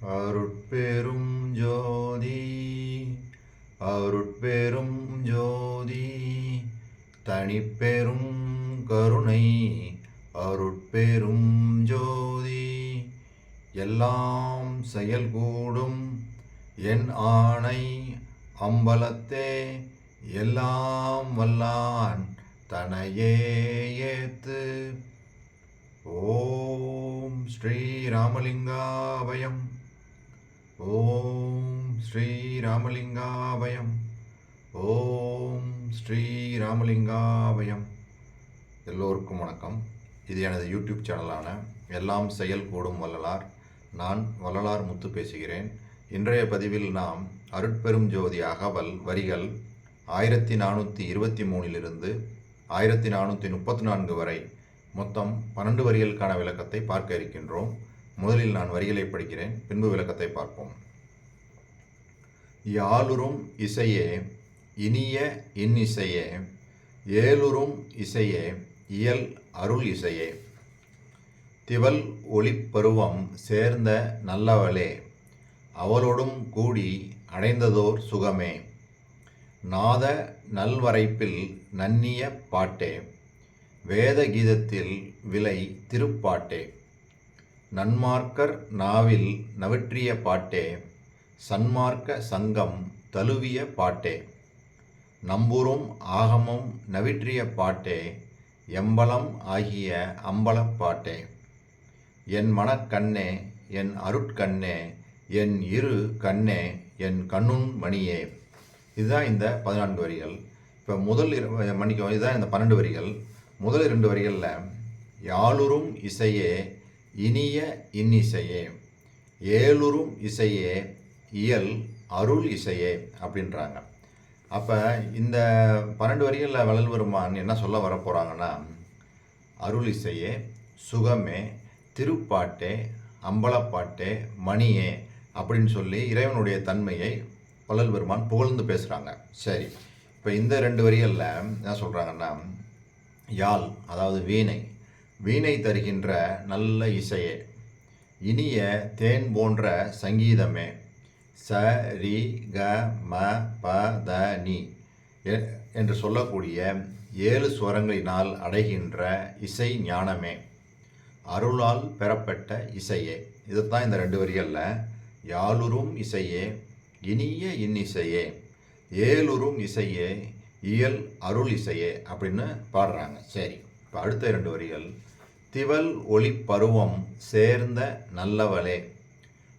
அருட்பெரும் ஜோதி அருட்பெரும் ஜோதி தனிப்பெரும் கருணை அருட்பெரும் ஜோதி எல்லாம் செயல்கூடும் என் ஆணை அம்பலத்தே எல்லாம் வல்லான் தனையே ஏத்து. ஓம் ஸ்ரீ ராமலிங்காபயம். ஓம் ஸ்ரீ ராமலிங்காபயம். ஓம் ஸ்ரீ ராமலிங்காபயம். எல்லோருக்கும் வணக்கம். இது எனது யூடியூப் சேனலான எல்லாம் செயல் கூடும் வள்ளலார். நான் வள்ளலார் முத்து பேசுகிறேன். இன்றைய பதிவில் நாம் அருட்பெரும் ஜோதி அகவல் வரிகள் 1423 1434 வரை மொத்தம் 12 வரிகளுக்கான விளக்கத்தை பார்க்க இருக்கின்றோம். முதலில் நான் வரிகளை படிக்கிறேன், பின்பு விளக்கத்தை பார்ப்போம். யாழுறும் இசையே இனிய இன்னிசையே, ஏழுறும் இசையே இயல் அருள் இசையே, திவல் ஒளிப்பருவம் சேர்ந்த நல்லவளே, அவளோடும் கூடி அடைந்ததோர் சுகமே, நாத நல்வரைப்பில் நன்னிய பாட்டே, வேத கீதத்தில் விலை திருப்பாட்டே, நன்மார்க்கர் நாவில் நவிற்றிய பாட்டே, சன்மார்க்க சங்கம் தழுவிய பாட்டே, நம்புறும் ஆகமம் நவிற்றிய பாட்டே, எம்பலம் ஆகிய அம்பலப் பாட்டே, என் மனக்கண்ணே என் அருட்கண்ணே என் இரு கண்ணே என் கண்ணுன் மணியே. இதுதான் இந்த 14 வரிகள். இப்போ முதல் மன்னிக்கும், இதுதான் இந்த 12 வரிகள். முதல் 2 வரிகளில் யாழுறும் இசையே இனிய இன்னிசையே, ஏழுறும் இசையே இயல் அருள் இசையே அப்படின்றாங்க. அப்போ இந்த 12 வரிகளில் வள்ளல் பெருமான் என்ன சொல்ல வரப்போகிறாங்கன்னா, அருள் இசையே, சுகமே, திருப்பாட்டே, அம்பலப்பாட்டே, மணியே அப்படின்னு சொல்லி இறைவனுடைய தன்மையை வள்ளல் பெருமான் புகழ்ந்து பேசுகிறாங்க. சரி, இப்போ இந்த 2 வரிகளில் என்ன சொல்கிறாங்கன்னா, யாழ் அதாவது வீணை தருகின்ற நல்ல இசையே, இனிய தேன் போன்ற சங்கீதமே, ச ரி க ம ப த நி என்று சொல்லக்கூடிய 7 ஸ்வரங்களினால் அடைகின்ற இசை ஞானமே, அருளால் பெறப்பட்ட இசையே. இதுதான் இந்த 2 வரிகளில் யாழுறும் இசையே இனிய இன்னிசையே, ஏழுறும் இசையே இயல் அருள் இசையே அப்படின்னு பாடுறாங்க. சரி, இப்போ அடுத்த 2 வரிகள் திவல் ஒளி பருவம் சேர்ந்த நல்லவளே,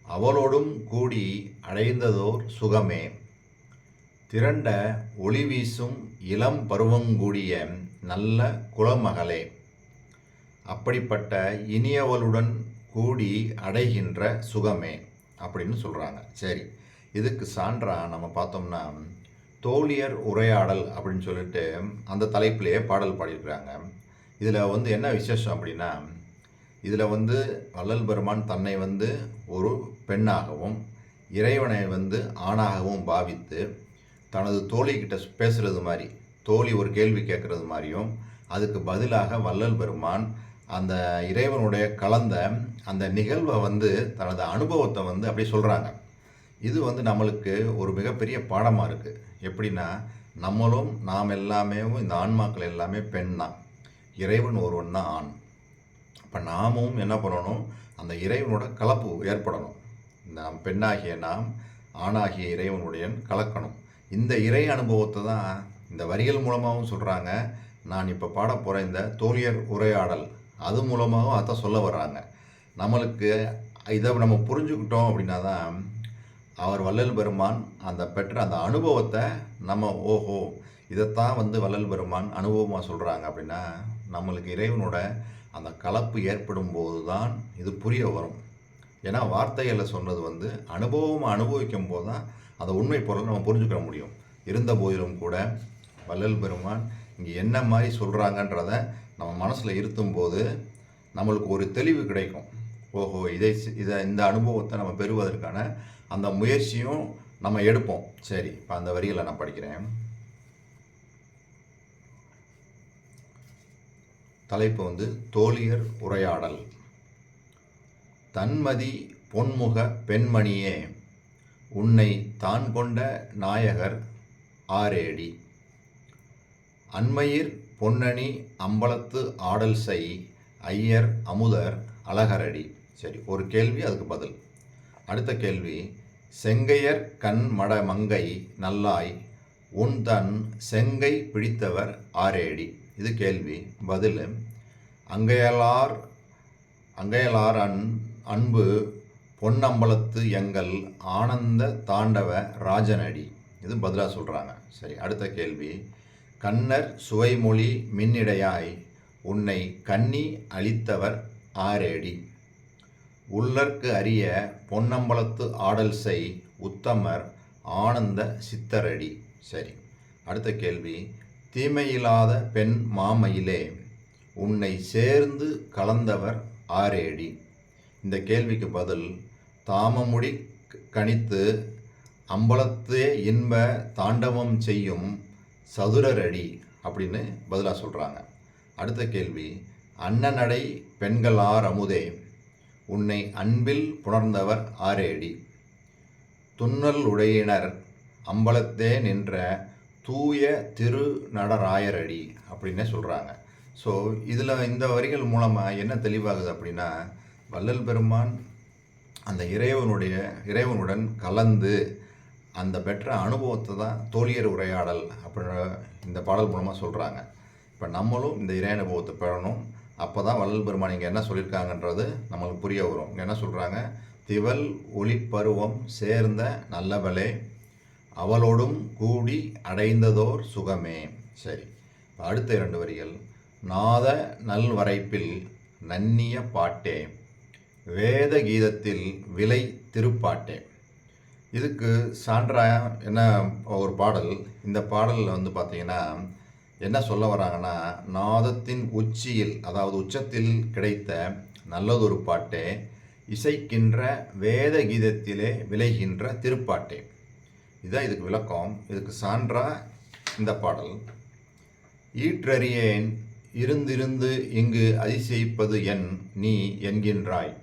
அவளோடும் கூடி அடைந்ததோர் சுகமே, திரண்ட ஒளி வீசும் இளம் பருவங்கூடிய நல்ல குலமகளே, அப்படிப்பட்ட இனியவளுடன் கூடி அடைகின்ற சுகமே அப்படின்னு சொல்கிறாங்க. சரி, இதுக்கு சான்றா நம்ம பார்த்தோம்னா தோழியர் உரையாடல் அப்படின்னு சொல்லிட்டு அந்த தலைப்பிலேயே பாடல் பாடியிருக்கிறாங்க. இதில் என்ன விசேஷம் அப்படின்னா, இதில் வள்ளல் பெருமான் தன்னை ஒரு பெண்ணாகவும் இறைவனை ஆணாகவும் பாவித்து தனது தோழிக்கிட்ட பேசுகிறது மாதிரி, தோழி ஒரு கேள்வி கேட்குறது மாதிரியும் அதுக்கு பதிலாக வள்ளல் பெருமான் அந்த இறைவனுடைய கலந்த அந்த நிகழ்வை தனது அனுபவத்தை அப்படி சொல்கிறாங்க. இது நம்மளுக்கு ஒரு மிகப்பெரிய பாடமாக இருக்குது. எப்படின்னா, நாம் எல்லாமே இந்த ஆன்மாக்கள் எல்லாமே பெண் தான், இறைவன் ஒருவன் தான் ஆண். இப்போ நாமும் என்ன பண்ணணும், அந்த இறைவனோட கலப்பு ஏற்படணும். நாம் பெண்ணாகிய நாம் ஆணாகிய இறைவனுடைய கலக்கணும். இந்த இறை அனுபவத்தை தான் இந்த வரிகள் மூலமாகவும் சொல்கிறாங்க. நான் இப்போ பாட போகிற இந்த தோழியர் உரையாடல் அது மூலமாகவும் அதான் சொல்ல வர்றாங்க. நம்மளுக்கு இதை நம்ம புரிஞ்சுக்கிட்டோம் அப்படின்னா தான் அவர் வள்ளல் பெருமான் அந்த பெற்ற அந்த அனுபவத்தை நம்ம ஓஹோ இதைத்தான் வள்ளல் பெருமான் அனுபவமாக சொல்கிறாங்க அப்படின்னா நம்மளுக்கு இறைவனோட அந்த கலப்பு ஏற்படும் போது தான் இது புரிய வரும். ஏன்னா வார்த்தைகளில் சொன்னது அனுபவமாக அனுபவிக்கும் போது தான் அந்த உண்மை பொருளை நம்ம புரிஞ்சுக்க முடியும். இருந்த போதிலும் கூட வள்ளல் பெருமான் இங்கே என்ன மாதிரி சொல்கிறாங்கன்றத நம்ம மனசில் இருத்தும்போது நம்மளுக்கு ஒரு தெளிவு கிடைக்கும். ஓஹோ இந்த அனுபவத்தை நம்ம பெறுவதற்கான அந்த முயற்சியும் நம்ம எடுப்போம். சரி, இப்போ அந்த வரிகளை நான் படிக்கிறேன். தலைப்பு தோழியர் உரையாடல். தன்மதி பொன்முக பெண்மணியே உன்னை தான் கொண்ட நாயகர் ஆரேடி. அண்மையிற் பொன்னணி அம்பலத்து ஆடல் செய் ஐயர் அமுதர் அழகரடி. சரி, ஒரு கேள்வி, அதுக்கு பதில். அடுத்த கேள்வி, செங்கையர் கண் மட மங்கை நல்லாய் உன் தன் செங்கை பிடித்தவர் ஆரேடி. இது கேள்வி. பதில், அங்கையலார் அன்பு பொன்னம்பலத்து எங்கள் ஆனந்த தாண்டவ ராஜனடி. இது பதிலாக சொல்கிறாங்க. சரி, அடுத்த கேள்வி, கண்ணர் சுவைமொழி மின்னிடையாய் உன்னை கன்னி அளித்தவர் ஆரேடி. உள்ளற்கு அரிய பொன்னம்பலத்து ஆடல் செய் உத்தமர் ஆனந்த சித்தரடி. சரி, அடுத்த கேள்வி, தீமையில்லாத பெண் மாமயிலே உன்னை சேர்ந்து கலந்தவர் ஆரேடி. இந்த கேள்விக்கு பதில், தாமமுடி கணித்து அம்பலத்தே இன்ப தாண்டவம் செய்யும் சதுரரடி அப்படின்னு பதிலாக சொல்கிறாங்க. அடுத்த கேள்வி, அன்னநடை பெண்களார் அமுதே உன்னை அன்பில் புணர்ந்தவர் ஆரேடி. துன்னல் உடையினர் அம்பலத்தே நின்ற தூய திரு நடராயரடி அப்படின்னே சொல்கிறாங்க. ஸோ இதில் இந்த வரிகள் மூலமாக என்ன தெளிவாகுது அப்படின்னா, வள்ளல் பெருமான் அந்த இறைவனுடன் கலந்து அந்த பெற்ற அனுபவத்தை தான் தோழியர் உரையாடல் அப்படின்னு இந்த பாடல் மூலமாக சொல்கிறாங்க. இப்போ நம்மளும் இந்த இறை அனுபவத்தை பெறணும். அப்போ தான் வள்ளல் பெருமான் இங்கே என்ன சொல்லியிருக்காங்கன்றது நம்மளுக்கு புரிய வரும். இங்கே என்ன சொல்கிறாங்க, திவல் ஒளிப்பருவம் சேர்ந்த நல்லவளே அவளோடும் கூடி அடைந்ததோர் சுகமே. சரி, அடுத்த 2 வரிகள், நாத நல்வரைப்பில் நன்னிய பாட்டே வேத கீதத்தில் விலை திருப்பாட்டே. இதுக்கு சான்றாக என்ன ஒரு பாடல். இந்த பாடலில் வந்து பார்த்திங்கன்னா என்ன சொல்ல வராங்கன்னா, நாதத்தின் உச்சியில், அதாவது உச்சத்தில் கிடைத்த நல்லதொரு பாட்டே இசைக்கின்ற வேத கீதத்திலே விளைகின்ற திருப்பாட்டே. இதுதான் இதுக்கு விளக்கம். இதுக்கு சான்றா இந்த பாடல், ஈற்றறியேன் இருந்திருந்து இங்கு அதிசயிப்பது என் நீ என்கின்றாய்.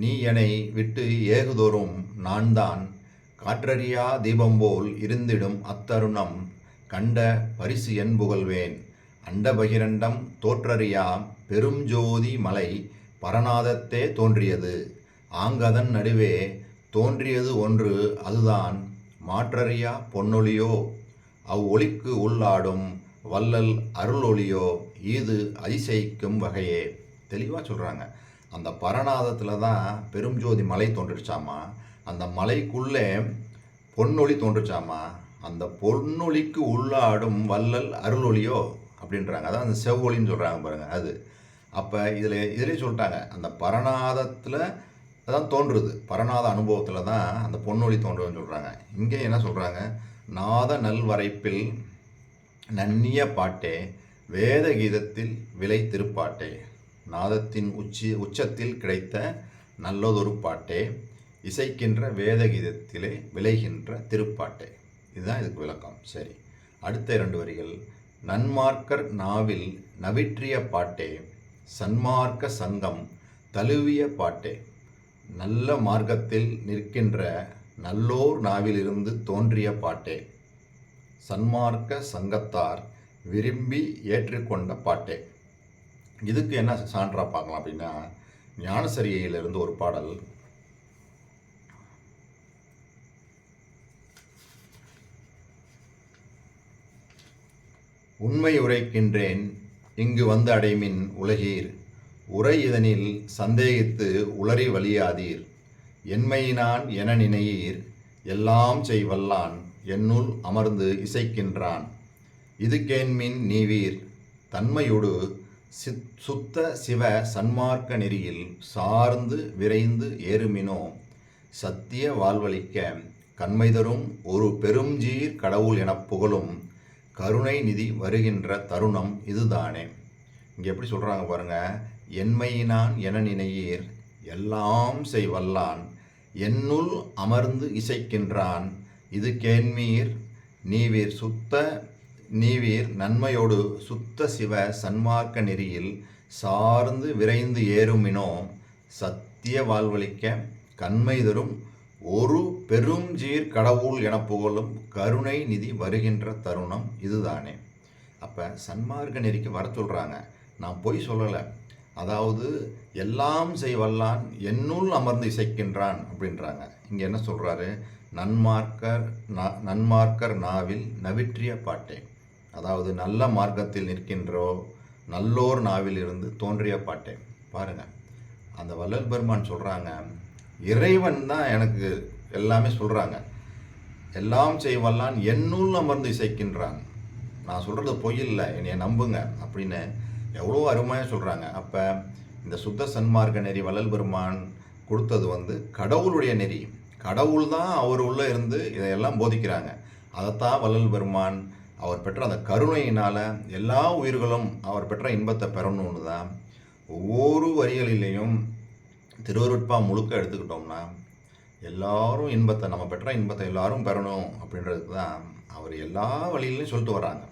நீ என்னை விட்டு ஏகுதோறும் நான் தான் காற்றறியா தீபம்போல் இருந்திடும் அத்தருணம் கண்ட பரிசு என் புகழ்வேன். அண்ட பகிரண்டம் தோற்றறியா பெரும் ஜோதி மலை பரநாதத்தே தோன்றியது. ஆங்கதன் நடுவே தோன்றியது ஒன்று, அதுதான் மாற்றறியா பொன்னொழியோ. அவ்வொளிக்கு உள்ளாடும் வள்ளல் அருளொளியோ இது அதிசயிக்கும் வகையே. தெளிவாக சொல்கிறாங்க. அந்த பரநாதத்தில் தான் பெரும் ஜோதி மலை தோன்றிச்சாமா. அந்த மலைக்குள்ளே பொன்னொழி தோன்றுச்சாமா. அந்த பொன்னொழிக்கு உள்ளாடும் வள்ளல் அருளொளியோ அப்படின்றாங்க. அதான் அந்த செவ்வொளின்னு சொல்கிறாங்க பாருங்கள். அது அப்போ இதிலே சொல்லிட்டாங்க, அந்த பரநாதத்தில் தான் தோன்றுது, பரநாத அனுபவத்தில் தான் அந்த பொன்னொழி தோன்றுதுன்னு சொல்கிறாங்க. இங்கே என்ன சொல்கிறாங்க, நாத நல்வரைப்பில் நன்னிய பாட்டே வேத கீதத்தில் விலை திருப்பாட்டே. நாதத்தின் உச்சத்தில் கிடைத்த நல்லதொரு பாட்டே இசைக்கின்ற வேத கீதத்திலே விளைகின்ற திருப்பாட்டே. இதுதான் இதுக்கு விளக்கம். சரி, அடுத்த 2 வரிகள், நன்மார்க்கர் நாவில் நவிற்றிய பாட்டே சன்மார்க்க சங்கம் தழுவிய பாட்டே. நல்ல மார்க்கத்தில் நிற்கின்ற நல்லோர் நாவிலிருந்து தோன்றிய பாட்டே சன்மார்க்க சங்கத்தார் விரும்பி ஏற்றுக்கொண்ட பாட்டே. இதுக்கு என்ன சான்றா பார்க்கலாம் அப்படின்னா, ஞானசரியையிலிருந்து ஒரு பாடல், உண்மை உரைக்கின்றேன் இங்கு வந்து அடைமின் உலகீர் உரை இதனில் சந்தேகித்து உளறி வலியாதீர். என்மையினான் என நினையீர் எல்லாம் செய்வல்லான் என்னுள் அமர்ந்து இசைக்கின்றான். இது கேண்மின் நீவீர் தன்மையொடு சுத்த சிவ சன்மார்க்க நெறியில் சார்ந்து விரைந்து ஏறுமினோ. சத்திய வாழ்வளிக்க கண்மைதரும் ஒரு பெருஞ்சீர் கடவுள் எனப் புகழும் கருணை நிதி வருகின்ற தருணம் இதுதானே. இங்கே எப்படி சொல்கிறாங்க பாருங்கள், என்மையினான் என நினையீர் எல்லாம் செய்வல்லான் என்னுள் அமர்ந்து இசைக்கின்றான். இது கேண்மீர் நீவீர் நன்மையோடு சுத்த சிவ சன்மார்க்க நெறியில் சார்ந்து விரைந்து ஏறுமினோ. சத்திய வாழ்வளிக்க கண்மை தரும் ஒரு பெரும் சீர் கடவுள் என புகழும் கருணை நிதி வருகின்ற தருணம் இதுதானே. அப்போ சன்மார்க்க நெறிக்கு வர சொல்கிறாங்க. நான் பொய் சொல்லலை. அதாவது எல்லாம் செய்வல்லான் என்னுள் அமர்ந்து இசைக்கின்றான் அப்படின்றாங்க. இங்கே என்ன சொல்கிறாரு? நன்மார்க்கர் நாவில் நவிற்றிய பாட்டே. அதாவது நல்ல மார்க்கத்தில் நிற்கின்றோ நல்லோர் நாவில் இருந்து தோன்றிய பாட்டே. பாருங்கள், அந்த வள்ளல் பெருமான் சொல்கிறாங்க, இறைவன் தான் எனக்கு எல்லாமே சொல்கிறாங்க. எல்லாம் செய்வல்லான் என்னுள் அமர்ந்து இசைக்கின்றான். நான் சொல்கிறது பொய் இல்லை, என்னைய நம்புங்க அப்படின்னு எவ்வளோ அருமையாக சொல்கிறாங்க. அப்போ இந்த சுத்த சன்மார்க்க நெறி வள்ளல் பெருமான் கொடுத்தது கடவுளுடைய நெறி. கடவுள் தான் அவர் உள்ளே இருந்து இதையெல்லாம் போதிக்கிறாங்க. அதைத்தான் வள்ளல் பெருமான் அவர் பெற்ற அந்த கருணையினால் எல்லா உயிர்களும் அவர் பெற்ற இன்பத்தை பெறணும்னு தான் ஒவ்வொரு வரிகளிலையும் திருவருட்பா முழுக்க எடுத்துக்கிட்டோம்னா எல்லாரும் இன்பத்தை, நம்ம பெற்ற இன்பத்தை எல்லாரும் பெறணும் அப்படின்றதுக்கு தான் அவர் எல்லா வழியிலையும் சொல்லிட்டு வராங்க.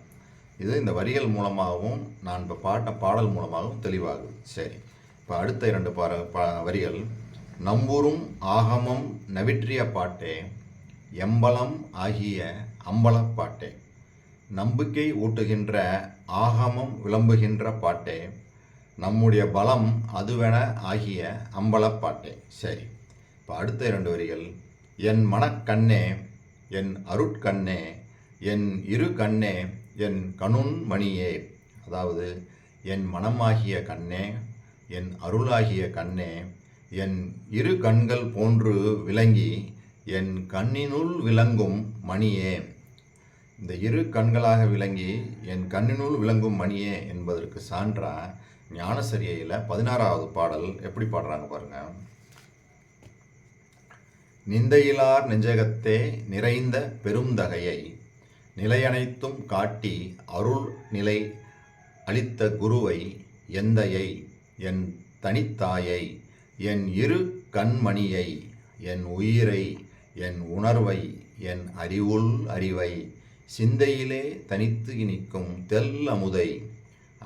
இது இந்த வரிகள் மூலமாகவும் நான் இப்போ பாடல் மூலமாகவும் தெளிவாகுது. சரி, இப்போ அடுத்த 2 வரிகள். நம்புறும் ஆகமம் நவிற்றிய பாட்டே, எம்பலம் ஆகிய அம்பலப்பாட்டே. நம்பிக்கை ஊட்டுகின்ற ஆகமம் விளம்புகின்ற பாட்டே, நம்முடைய பலம் அதுவென ஆகிய அம்பலப்பாட்டே. சரி, இப்போ அடுத்த 2 வரிகள். என் மனக்கண்ணே என் அருட்கண்ணே என் இரு கண்ணே என் கணுன் மணியே. அதாவது என் மனமாகிய கண்ணே, என் அருளாகிய கண்ணே, என் இரு கண்கள் போன்று விளங்கி என் கண்ணினுள் விளங்கும் மணியே. இந்த இரு கண்களாக விளங்கி என் கண்ணினுள் விளங்கும் மணியே என்பதற்கு சான்றா ஞானசரியையில் 16வது பாடல் எப்படி பாடுறாங்க பாருங்க. நிந்தையிலார் நெஞ்சகத்தே நிறைந்த பெருந்தகையை நிலையனைத்தும் காட்டி அருள் நிலை அளித்த குருவை எந்தையை என் தனித்தாயை என் இரு கண்மணியை என் உயிரை என் உணர்வை என் அறிவுள் அறிவை சிந்தையிலே தனித்து நிற்கும் தெல் அமுதை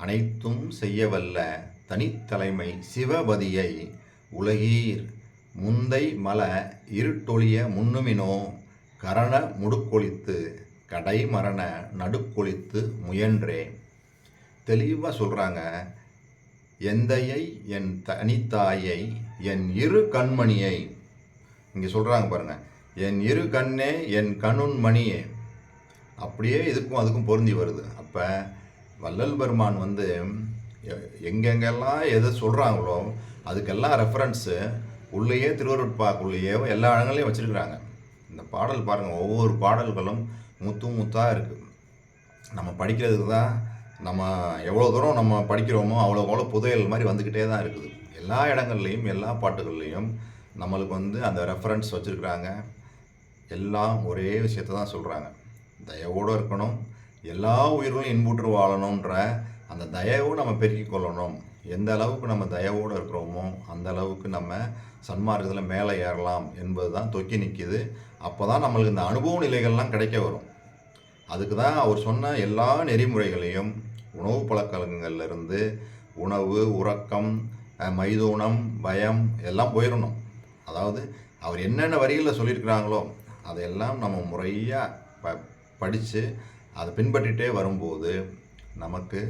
அனைத்தும் செய்யவல்ல தனித்தலைமை சிவபதியை உலகீர் முந்தை மல இருட்டொழிய முன்னுமினோ கரண முடுக்கொழித்து கடை மரண நடுக்கொழித்து முயன்றே. தெளிவாக சொல்கிறாங்க. எந்தையை என் தனித்தாயை என் இரு கண்மணியை. இங்கே சொல்கிறாங்க பாருங்கள், என் இரு கண்ணே என் கணுன் மணியே. அப்படியே இதுக்கும் அதுக்கும் பொருந்தி வருது. அப்போ வள்ளல் பெருமான் எங்கெங்கெல்லாம் எதை சொல்கிறாங்களோ அதுக்கெல்லாம் ரெஃபரன்ஸு உள்ளேயே திருவருட்பாக்குள்ளேயே எல்லா இடங்களையும் வச்சுருக்குறாங்க. இந்த பாடல் பாருங்கள், ஒவ்வொரு பாடல்களும் முத்தாக இருக்குது. நம்ம படிக்கிறதுக்கு தான் நம்ம எவ்வளோ தூரம் நம்ம படிக்கிறோமோ அவ்வளோ புதையல் மாதிரி வந்துக்கிட்டே தான் இருக்குது. எல்லா இடங்கள்லையும் எல்லா பாட்டுகள்லேயும் நம்மளுக்கு அந்த ரெஃபரன்ஸ் வச்சுருக்குறாங்க. எல்லாம் ஒரே விஷயத்தை தான் சொல்கிறாங்க. தயவோடு இருக்கணும், எல்லா உயிர்களும் இன்புற்று வாழணுன்ற அந்த தயவை நம்ம பெருக்கிக் கொள்ளணும். எந்த அளவுக்கு நம்ம தயவோடு இருக்கிறோமோ அந்த அளவுக்கு நம்ம சன்மார்க்கத்தில் மேலே ஏறலாம் என்பது தான் தொக்கி நிற்கிது. அப்போ தான் நம்மளுக்கு இந்த அனுபவ நிலைகள்லாம் கிடைக்க வரும். அதுக்கு தான் அவர் சொன்ன எல்லா நெறிமுறைகளையும் உணவு பழக்கங்கள்லேருந்து உணவு, உறக்கம், மைதூனம், பயம் எல்லாம் போயிடணும். அதாவது அவர் என்னென்ன வரிகளில் சொல்லியிருக்கிறாங்களோ அதையெல்லாம் நம்ம முறையாக படித்து அதை பின்பற்றிகிட்டே வரும்போது நமக்கு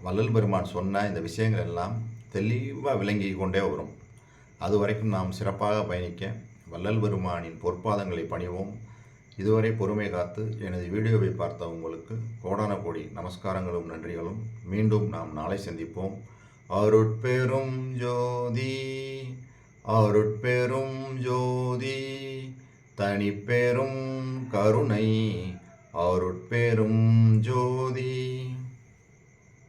வள்ளல் பெருமான் சொன்ன இந்த விஷயங்கள் எல்லாம் தெளிவாக விளங்கி கொண்டே வரும். அது வரைக்கும் நாம் சிறப்பாக பயணிக்க வள்ளல் பெருமானின் பொற்பாதங்களை பணிவோம். இதுவரை பொறுமை காத்து எனது வீடியோவை பார்த்த உங்களுக்கு கோடான கோடி நமஸ்காரங்களும் நன்றிகளும். மீண்டும் நாம் நாளை சந்திப்போம். அருட்பெரும் ஜோதி அருட்பெரும் ஜோதி தனிப்பெரும் கருணை அருட்பெரும் ஜோதி.